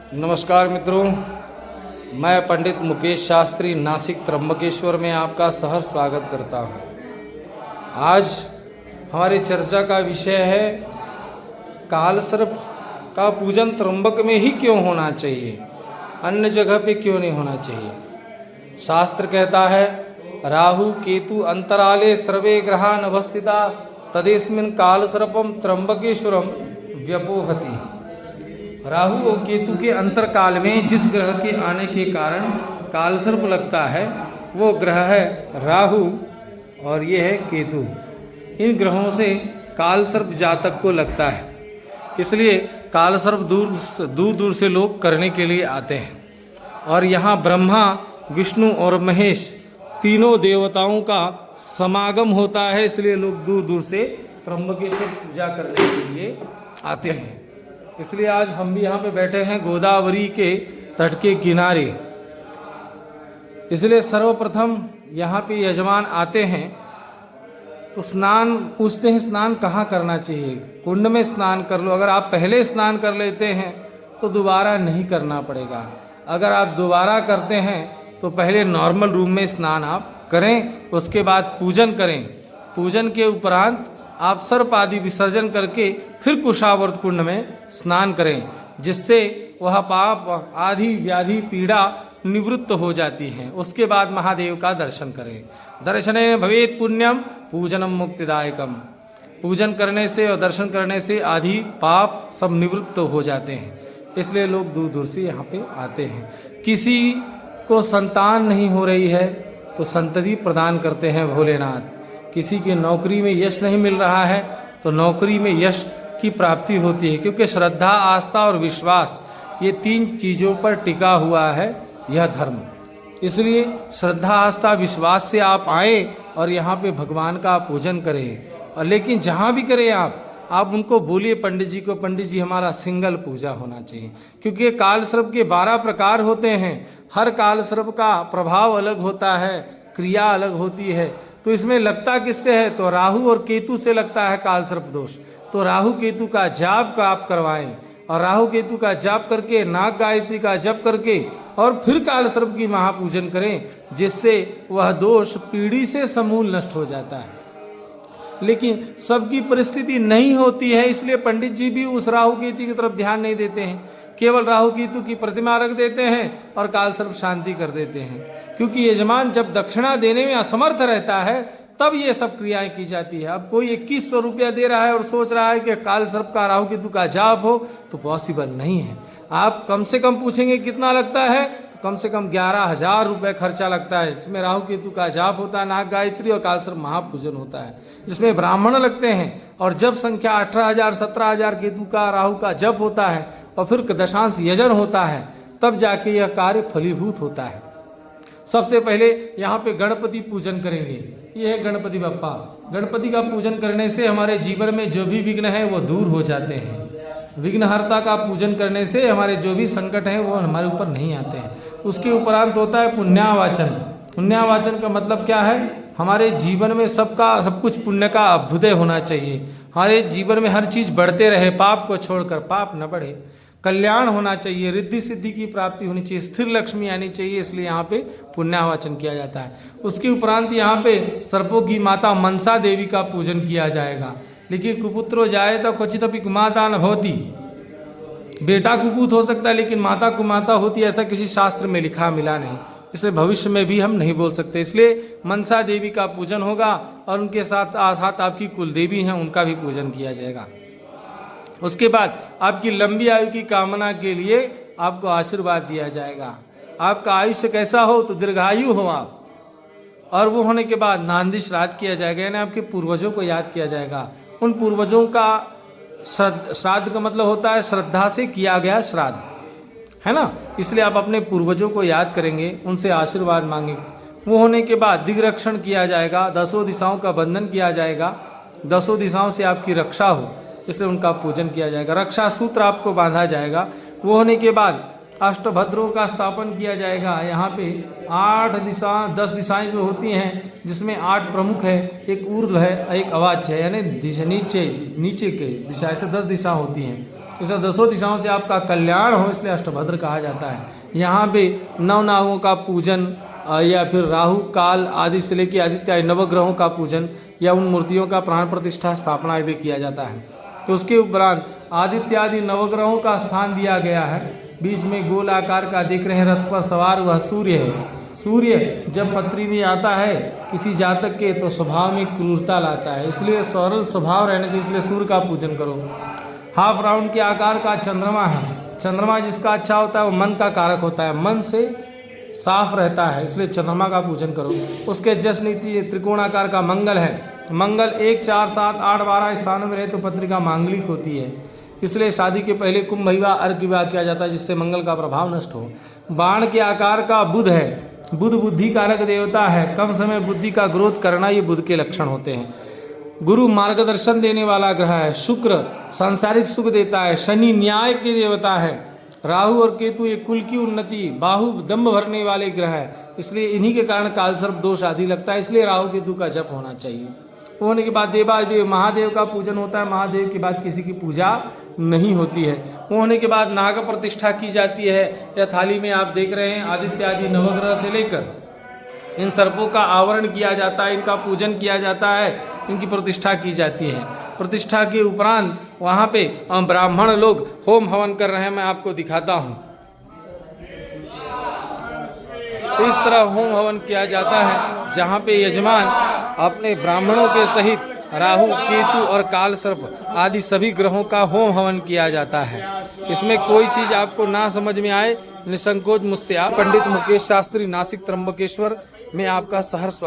नमस्कार मित्रों, मैं पंडित मुकेश शास्त्री नासिक त्र्यंबकेश्वर में आपका सहर्ष स्वागत करता हूँ। आज हमारी चर्चा का विषय है कालसर्प का पूजन त्र्यंबक में ही क्यों होना चाहिए, अन्य जगह पे क्यों नहीं होना चाहिए। शास्त्र कहता है राहु केतु अंतराले सर्वे ग्रहा नवस्थिता तदेस्मिन् कालसर्पम त्र्यंबकेश्वरम व्यपोहति। राहु और केतु के अंतरकाल में जिस ग्रह के आने के कारण कालसर्प लगता है वो ग्रह है राहु और ये है केतु। इन ग्रहों से कालसर्प जातक को लगता है, इसलिए कालसर्प दूर दूर से लोग करने के लिए आते हैं। और यहाँ ब्रह्मा, विष्णु और महेश तीनों देवताओं का समागम होता है, इसलिए लोग दूर दूर से त्र्यंबकेश्वर पूजा करने के लिए आते हैं। इसलिए आज हम भी यहाँ पे बैठे हैं गोदावरी के तट के किनारे। इसलिए सर्वप्रथम यहाँ पे यजमान आते हैं तो स्नान पूछते हैं, स्नान कहाँ करना चाहिए। कुंड में स्नान कर लो। अगर आप पहले स्नान कर लेते हैं तो दोबारा नहीं करना पड़ेगा। अगर आप दोबारा करते हैं तो पहले नॉर्मल रूम में स्नान आप करें, उसके बाद पूजन करें। पूजन के उपरांत आप सर्प आदि विसर्जन करके फिर कुशावर्त कुंड में स्नान करें, जिससे वह पाप आदि व्याधि पीड़ा निवृत्त हो जाती हैं। उसके बाद महादेव का दर्शन करें। दर्शनेन भवेत पुण्यम पूजनम मुक्तिदायकम। पूजन करने से और दर्शन करने से आदि पाप सब निवृत्त हो जाते हैं। इसलिए लोग दूर दूर से यहाँ पे आते हैं। किसी को संतान नहीं हो रही है तो संतति प्रदान करते हैं भोलेनाथ। किसी की नौकरी में यश नहीं मिल रहा है तो नौकरी में यश की प्राप्ति होती है, क्योंकि श्रद्धा, आस्था और विश्वास ये तीन चीज़ों पर टिका हुआ है यह धर्म। इसलिए श्रद्धा, आस्था, विश्वास से आप आए और यहाँ पे भगवान का पूजन करें। और लेकिन जहाँ भी करें आप उनको बोलिए पंडित जी को, पंडित जी हमारा सिंगल पूजा होना चाहिए, क्योंकि कालसर्प के 12 प्रकार होते हैं। हर कालसर्प का प्रभाव अलग होता है, क्रिया अलग होती है। तो इसमें लगता किससे है, तो राहु और केतु से लगता है कालसर्प दोष। तो राहु केतु का जाप का आप करवाएं, और राहु केतु का जाप करके, नाग गायत्री का जप करके और फिर कालसर्प की महापूजन करें, जिससे वह दोष पीढ़ी से समूल नष्ट हो जाता है। लेकिन सबकी परिस्थिति नहीं होती है, इसलिए पंडित जी भी उस राहु केतु की तरफ ध्यान नहीं देते हैं। केवल राहु केतु की प्रतिमा रख देते हैं और कालसर्प शांति कर देते हैं। क्योंकि यजमान जब दक्षिणा देने में असमर्थ रहता है तब ये सब क्रियाएं की जाती है। अब कोई 2100 रुपया दे रहा है और सोच रहा है कि कालसर्प का, राहु केतु का जाप हो, तो पॉसिबल नहीं है। आप कम से कम पूछेंगे कितना लगता है, तो कम से कम 11,000 रुपये खर्चा लगता है, जिसमें राहु केतु का जाप होता है, नाग गायत्री और कालसर्प महापूजन होता है, जिसमें ब्राह्मण लगते हैं। और जब संख्या 18,000 17,000 केतु का, राहु का जप होता है और फिर दशांश यजन होता है, तब जाके यह कार्य फलीभूत होता है। सबसे पहले यहाँ पे गणपति पूजन करेंगे। ये है गणपति बप्पा। गणपति का पूजन करने से हमारे जीवन में जो भी विघ्न है वो दूर हो जाते हैं। विघ्नहर्ता का पूजन करने से हमारे जो भी संकट हैं वो हमारे ऊपर नहीं आते हैं। उसके उपरांत होता है पुण्यावाचन। पुण्यावाचन का मतलब क्या है, हमारे जीवन में सब कुछ पुण्य का अभ्युदय होना चाहिए। हमारे जीवन में हर चीज़ बढ़ते रहे, पाप को छोड़कर पाप न बढ़े। कल्याण होना चाहिए, रिद्धि सिद्धि की प्राप्ति होनी चाहिए, स्थिर लक्ष्मी आनी चाहिए, इसलिए यहाँ पे पुण्यावाचन किया जाता है। उसके उपरांत यहाँ पे सर्पों की माता मनसा देवी का पूजन किया जाएगा। लेकिन कुपुत्रो जाए तो क्वचित अपि कुमाता न भवति। बेटा कुपुत हो सकता है लेकिन माता कुमाता होती, ऐसा किसी शास्त्र में लिखा मिला नहीं। इसे भविष्य में भी हम नहीं बोल सकते। इसलिए मनसा देवी का पूजन होगा और उनके साथ आपकी कुल देवी हैं, उनका भी पूजन किया जाएगा। उसके बाद आपकी लंबी आयु की कामना के लिए आपको आशीर्वाद दिया जाएगा। आपका आयुष्य कैसा हो, तो दीर्घायु हो आप। और वो होने के बाद नांदी श्राद्ध किया जाएगा, यानी आपके पूर्वजों को याद किया जाएगा। उन पूर्वजों का श्राद्ध का मतलब होता है श्रद्धा से किया गया श्राद्ध, है ना। इसलिए आप अपने पूर्वजों को याद करेंगे, उनसे आशीर्वाद मांगेंगे। वो होने के बाद दिग्रक्षण किया जाएगा, 10 दिशाओं का बंधन किया जाएगा, 10 दिशाओं से आपकी रक्षा हो, इसलिए उनका पूजन किया जाएगा। रक्षा सूत्र आपको बांधा जाएगा। वो होने के बाद अष्टभद्रों का स्थापन किया जाएगा। यहाँ पे 10 दिशाएं जो होती हैं, जिसमें 8 प्रमुख है, एक ऊर्ध्व है, एक अवाच्य है, यानी नीचे के दिशा, ऐसे 10 दिशा होती हैं। इसे 10 दिशाओं से आपका कल्याण हो, इसलिए अष्टभद्र कहा जाता है। यहाँ पे नवनागों का पूजन या फिर राहु काल आदि से लेकर आदित्य नवग्रहों का पूजन या उन मूर्तियों का प्राण प्रतिष्ठा स्थापना भी किया जाता है। तो उसके उपरांत आदित्य आदि नवग्रहों का स्थान दिया गया है। बीच में गोल आकार का देख रहे हैं रथ पर सवार वह सूर्य है। सूर्य जब पत्री में आता है किसी जातक के तो स्वभाव में क्रूरता लाता है, इसलिए सरल स्वभाव रहना चाहिए, इसलिए सूर्य का पूजन करो। हाफ राउंड के आकार का चंद्रमा है। चंद्रमा जिसका अच्छा होता है वो मन का कारक होता है, मन से साफ रहता है, इसलिए चंद्रमा का पूजन करो। उसके जस्ट नीति त्रिकोणाकार का मंगल है। मंगल 1, 4, 7, 8, 12 स्थानों में रहे तो पत्रिका मांगलिक होती है, इसलिए शादी के पहले कुंभ विवाह अर्घ विवाह किया जाता है, जिससे मंगल का प्रभाव नष्ट हो। बाण के आकार का बुध है। बुध बुद्धि कारक देवता है। कम समय बुद्धि का ग्रोथ करना ये बुध के लक्षण होते हैं। गुरु मार्गदर्शन देने वाला ग्रह है। शुक्र सांसारिक सुख देता है। शनि न्याय के देवता है। राहु और केतु एक कुल की उन्नति, बाहु दंभ भरने वाले ग्रह है, इसलिए इन्हीं के कारण कालसर्प दोष आदि लगता है, इसलिए राहु केतु का जप होना चाहिए। होने के बाद देवादेव महादेव का पूजन होता है। महादेव के बाद किसी की पूजा नहीं होती है। होने के बाद नाग प्रतिष्ठा की जाती है। यह थाली में आप देख रहे हैं आदित्य आदि नवग्रह से लेकर इन सर्पों का आवरण किया जाता है, इनका पूजन किया जाता है, इनकी प्रतिष्ठा की जाती है। प्रतिष्ठा के उपरांत वहाँ पे ब्राह्मण लोग होम हवन कर रहे हैं, मैं आपको दिखाता हूँ। इस तरह होम हवन किया जाता है, जहाँ पे यजमान अपने ब्राह्मणों के सहित राहु केतु और काल सर्प आदि सभी ग्रहों का होम हवन किया जाता है। इसमें कोई चीज़ आपको ना समझ में आए, निसंकोच मुझसे आप। पंडित मुकेश शास्त्री, नासिक त्र्यंबकेश्वर में आपका सहर्ष